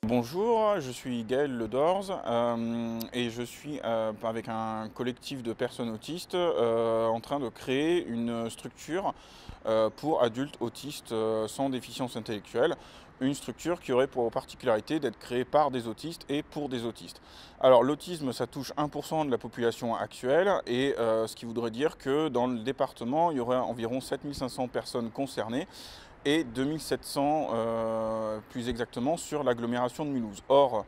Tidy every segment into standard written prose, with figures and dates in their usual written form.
Bonjour, je suis Gaël Ledorz et je suis avec un collectif de personnes autistes en train de créer une structure pour adultes autistes sans déficience intellectuelle. Une structure qui aurait pour particularité d'être créée par des autistes et pour des autistes. Alors l'autisme, ça touche 1% de la population actuelle et ce qui voudrait dire que dans le département, il y aurait environ 7500 personnes concernées et 2700 plus exactement sur l'agglomération de Mulhouse. Or,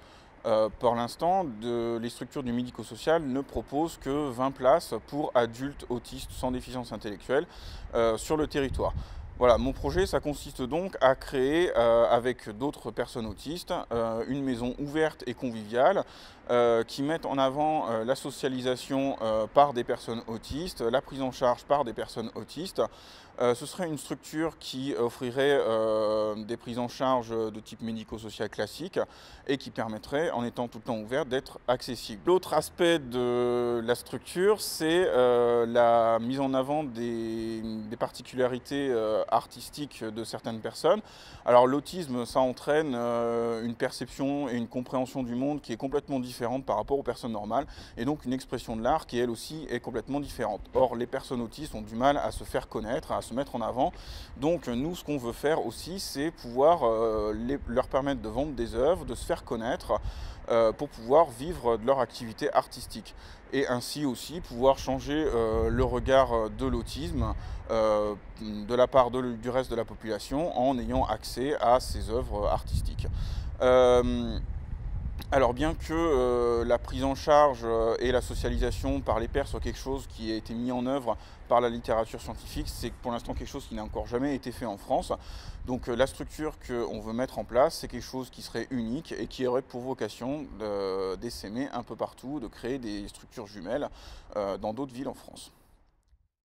pour l'instant, les structures du médico-social ne proposent que 20 places pour adultes autistes sans déficience intellectuelle sur le territoire. Voilà, mon projet, ça consiste donc à créer avec d'autres personnes autistes une maison ouverte et conviviale qui mette en avant la socialisation par des personnes autistes, la prise en charge par des personnes autistes. Ce serait une structure qui offrirait des prises en charge de type médico-social classique et qui permettrait, en étant tout le temps ouverte, d'être accessible. L'autre aspect de la structure, c'est la mise en avant des particularités artistiques de certaines personnes. Alors l'autisme, ça entraîne une perception et une compréhension du monde qui est complètement différente par rapport aux personnes normales et donc une expression de l'art qui elle aussi est complètement différente. Or les personnes autistes ont du mal à se faire connaître, à se mettre en avant. Donc nous, ce qu'on veut faire aussi, c'est pouvoir leur permettre de vendre des œuvres, de se faire connaître pour pouvoir vivre de leur activité artistique et ainsi aussi pouvoir changer le regard de l'autisme de la part du reste de la population en ayant accès à ces œuvres artistiques. Alors bien que la prise en charge et la socialisation par les pairs soit quelque chose qui a été mis en œuvre par la littérature scientifique, c'est pour l'instant quelque chose qui n'a encore jamais été fait en France. Donc la structure qu'on veut mettre en place, c'est quelque chose qui serait unique et qui aurait pour vocation d'essaimer un peu partout, de créer des structures jumelles dans d'autres villes en France.